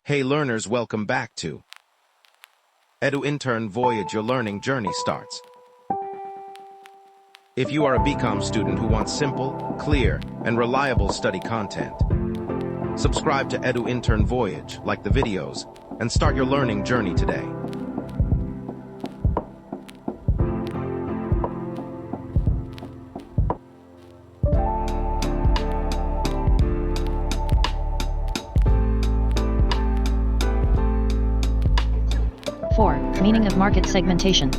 Hey learners, welcome back to Edu Intern Voyage. Your learning journey starts. If you are a BCom student who wants simple, clear, and reliable study content, subscribe to Edu Intern Voyage, like the videos, and start your learning journey today. Meaning of market segmentation.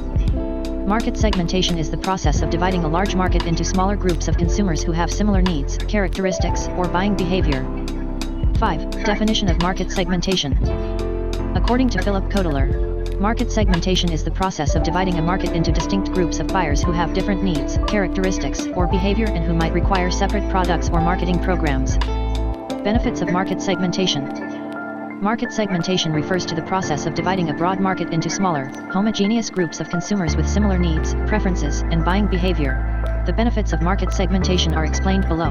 Market segmentation is the process of dividing a large market into smaller groups of consumers who have similar needs, characteristics, or buying behavior. 5. Definition of market segmentation. According to Kotler, market segmentation is the process of dividing a market into distinct groups of buyers who have different needs, characteristics, or behavior and who might require separate products or marketing programs. Benefits of market segmentation. Market segmentation refers to the process of dividing a broad market into smaller, homogeneous groups of consumers with similar needs, preferences, and buying behavior. The benefits of market segmentation are explained below.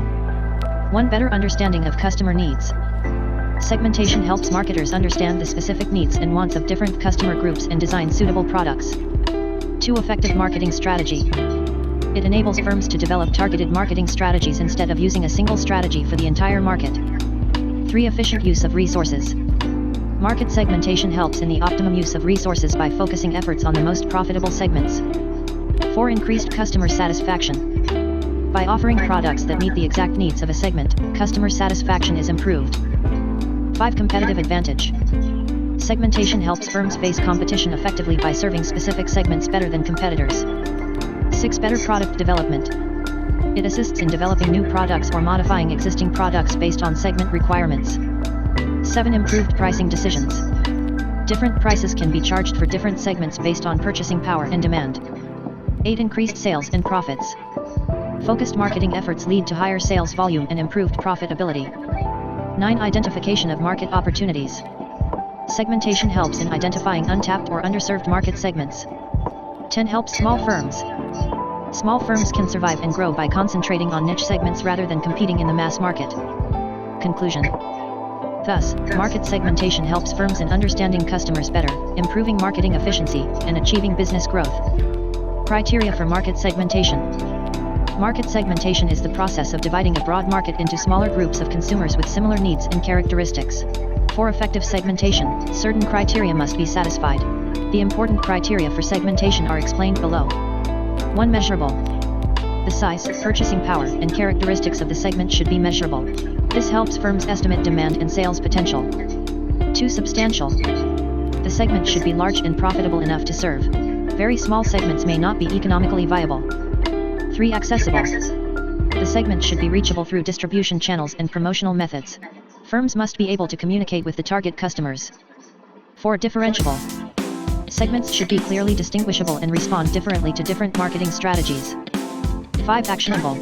1. Better understanding of customer needs. Segmentation helps marketers understand the specific needs and wants of different customer groups and design suitable products. 2. Effective marketing strategy. It enables firms to develop targeted marketing strategies instead of using a single strategy for the entire market. 3. Efficient use of resources. Market segmentation helps in the optimum use of resources by focusing efforts on the most profitable segments. 4. Increased customer satisfaction. By offering products that meet the exact needs of a segment, customer satisfaction is improved. 5. Competitive advantage. Segmentation helps firms face competition effectively by serving specific segments better than competitors. 6. Better product development. It assists in developing new products or modifying existing products based on segment requirements. 7. Improved pricing decisions. Different prices can be charged for different segments based on purchasing power and demand. 8. Increased sales and profits. Focused marketing efforts lead to higher sales volume and improved profitability. 9. Identification of market opportunities. Segmentation helps in identifying untapped or underserved market segments. 10. Helps small firms. Small firms can survive and grow by concentrating on niche segments rather than competing in the mass market. Conclusion. Thus, market segmentation helps firms in understanding customers better, improving marketing efficiency, and achieving business growth. Criteria for market segmentation. Market segmentation is the process of dividing a broad market into smaller groups of consumers with similar needs and characteristics. For effective segmentation, certain criteria must be satisfied. The important criteria for segmentation are explained below. 1. Measurable. The size, purchasing power, and characteristics of the segment should be measurable. This helps firms estimate demand and sales potential. 2. Substantial. The segment should be large and profitable enough to serve. Very small segments may not be economically viable. 3. Accessible. The segment should be reachable through distribution channels and promotional methods. Firms must be able to communicate with the target customers. 4. Differentiable. Segments should be clearly distinguishable and respond differently to different marketing strategies. 5. Actionable.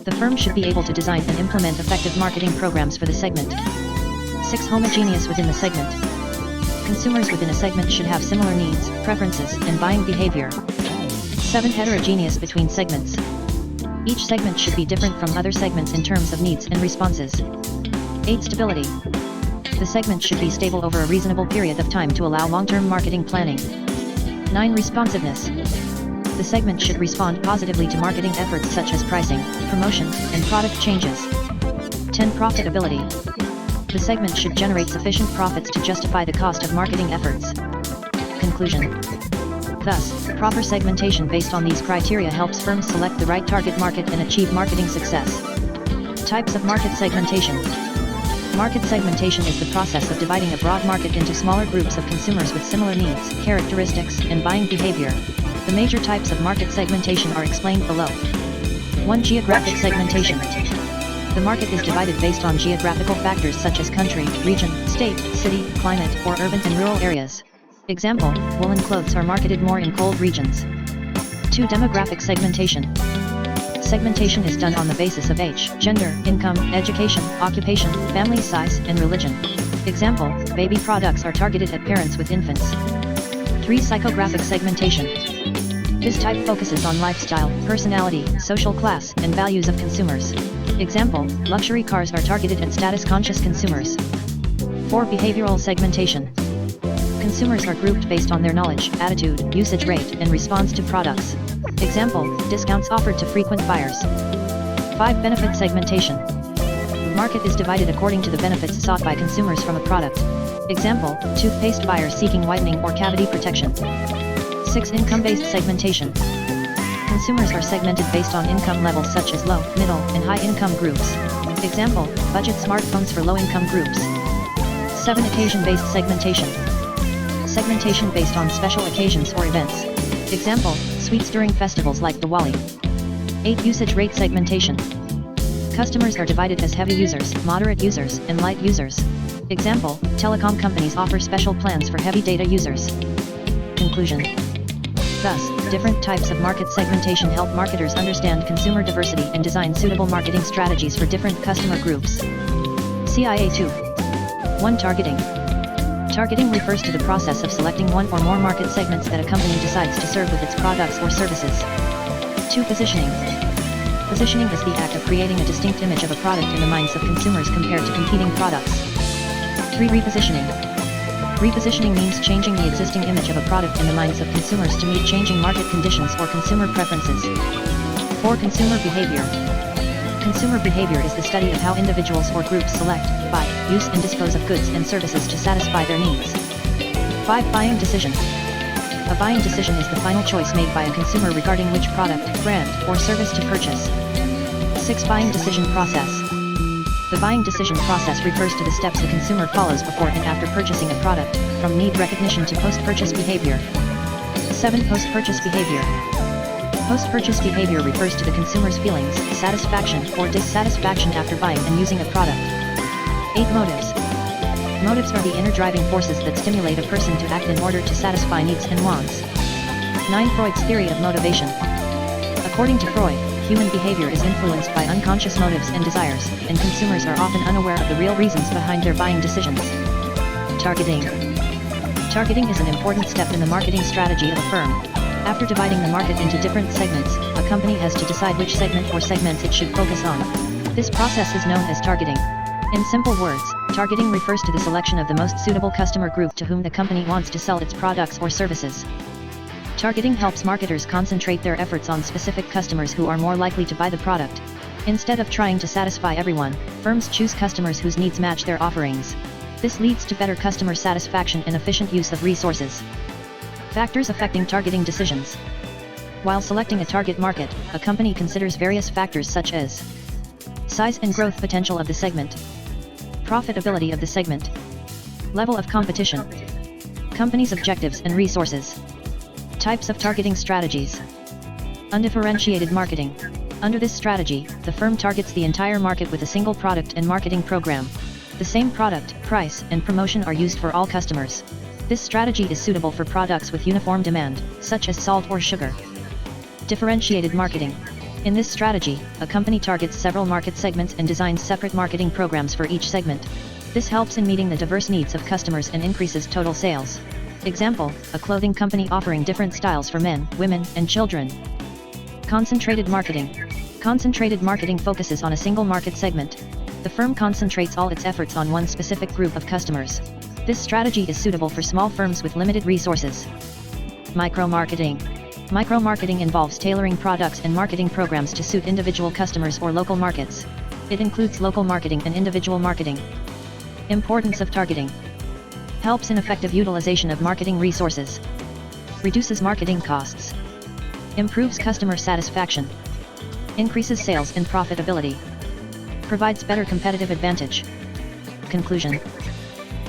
The firm should be able to design and implement effective marketing programs for the segment. 6. Homogeneous within the segment. Consumers within a segment should have similar needs, preferences, and buying behavior. 7. Heterogeneous between segments. Each segment should be different from other segments in terms of needs and responses. 8. Stability. The segment should be stable over a reasonable period of time to allow long-term marketing planning. 9. Responsiveness. The segment should respond positively to marketing efforts such as pricing, promotion, and product changes. 10. Profitability. The segment should generate sufficient profits to justify the cost of marketing efforts. Conclusion. Thus, proper segmentation based on these criteria helps firms select the right target market and achieve marketing success. Types of market segmentation. Market segmentation is the process of dividing a broad market into smaller groups of consumers with similar needs, characteristics, and buying behavior. The major types of market segmentation are explained below. 1. Geographic segmentation. The market is divided based on geographical factors such as country, region, state, city, climate, or urban and rural areas. Example, woolen clothes are marketed more in cold regions. 2. Demographic segmentation. Segmentation is done on the basis of age, gender, income, education, occupation, family size, and religion. Example, baby products are targeted at parents with infants. 3. Psychographic segmentation. This type focuses on lifestyle, personality, social class, and values of consumers. Example, luxury cars are targeted at status-conscious consumers. 4. Behavioral segmentation. Consumers are grouped based on their knowledge, attitude, usage rate, and response to products. Example, discounts offered to frequent buyers. 5. Benefit segmentation. Market is divided according to the benefits sought by consumers from a product. Example, toothpaste buyers seeking whitening or cavity protection. 6. Income-based segmentation. Consumers are segmented based on income levels such as low, middle, and high-income groups. Example, budget smartphones for low-income groups. 7. Occasion-based segmentation. Segmentation based on special occasions or events. Example, sweets during festivals like Diwali. 8. Usage rate segmentation. Customers are divided as heavy users, moderate users, and light users. Example, telecom companies offer special plans for heavy data users. Conclusion. Thus, different types of market segmentation help marketers understand consumer diversity and design suitable marketing strategies for different customer groups. CIA 2. 1. Targeting. Targeting refers to the process of selecting one or more market segments that a company decides to serve with its products or services. 2. Positioning. Positioning is the act of creating a distinct image of a product in the minds of consumers compared to competing products. 3. Repositioning. Repositioning means changing the existing image of a product in the minds of consumers to meet changing market conditions or consumer preferences. 4. Consumer behavior. Consumer behavior is the study of how individuals or groups select, buy, use and dispose of goods and services to satisfy their needs. 5. Buying decision. A buying decision is the final choice made by a consumer regarding which product, brand, or service to purchase. 6. Buying decision process. The buying decision process refers to the steps a consumer follows before and after purchasing a product, from need recognition to post-purchase behavior. 7. Post-purchase behavior. Post-purchase behavior refers to the consumer's feelings, satisfaction or dissatisfaction after buying and using a product. 8. Motives. Motives are the inner driving forces that stimulate a person to act in order to satisfy needs and wants. 9. Freud's theory of motivation. According to Freud, human behavior is influenced by unconscious motives and desires, and consumers are often unaware of the real reasons behind their buying decisions. Targeting. Targeting is an important step in the marketing strategy of a firm. After dividing the market into different segments, a company has to decide which segment or segments it should focus on. This process is known as targeting. In simple words, targeting refers to the selection of the most suitable customer group to whom the company wants to sell its products or services. Targeting helps marketers concentrate their efforts on specific customers who are more likely to buy the product. Instead of trying to satisfy everyone, firms choose customers whose needs match their offerings. This leads to better customer satisfaction and efficient use of resources. Factors affecting targeting decisions. While selecting a target market, a company considers various factors such as size and growth potential of the segment, profitability of the segment, level of competition, company's objectives and resources. Types of targeting strategies. Undifferentiated marketing. Under this strategy, the firm targets the entire market with a single product and marketing program. The same product, price, and promotion are used for all customers. This strategy is suitable for products with uniform demand, such as salt or sugar. Differentiated marketing. In this strategy, a company targets several market segments and designs separate marketing programs for each segment. This helps in meeting the diverse needs of customers and increases total sales. Example, a clothing company offering different styles for men, women, and children. Concentrated marketing. Concentrated marketing focuses on a single market segment. The firm concentrates all its efforts on one specific group of customers. This strategy is suitable for small firms with limited resources. Micro-marketing. Micro-marketing involves tailoring products and marketing programs to suit individual customers or local markets. It includes local marketing and individual marketing. Importance of targeting. Helps in effective utilization of marketing resources. Reduces marketing costs. Improves customer satisfaction. Increases sales and profitability. Provides better competitive advantage. Conclusion.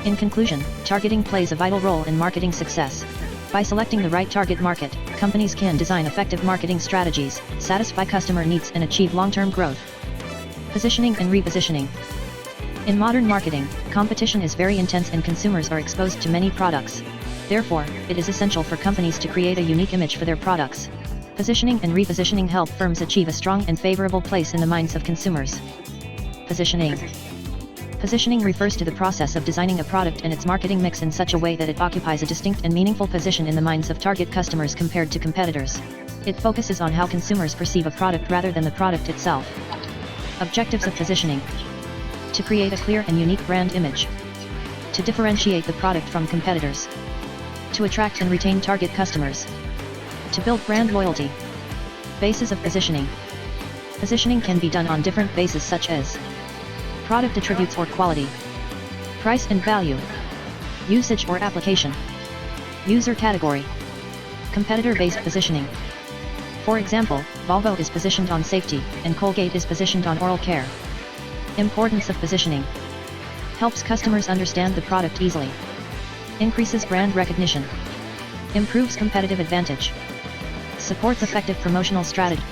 In conclusion, targeting plays a vital role in marketing success. By selecting the right target market, companies can design effective marketing strategies, satisfy customer needs and achieve long-term growth. Positioning and repositioning. In modern marketing, competition is very intense and consumers are exposed to many products. Therefore, it is essential for companies to create a unique image for their products. Positioning and repositioning help firms achieve a strong and favorable place in the minds of consumers. Positioning. Positioning refers to the process of designing a product and its marketing mix in such a way that it occupies a distinct and meaningful position in the minds of target customers compared to competitors. It focuses on how consumers perceive a product rather than the product itself. Objectives of positioning. To create a clear and unique brand image. To differentiate the product from competitors. To attract and retain target customers. To build brand loyalty. Bases of positioning. Positioning can be done on different bases such as product attributes or quality, price and value, usage or application, user category, competitor-based positioning. For example, Volvo is positioned on safety, and Colgate is positioned on oral care. Importance of positioning. Helps customers understand the product easily. Increases brand recognition. Improves competitive advantage. Supports effective promotional strategy.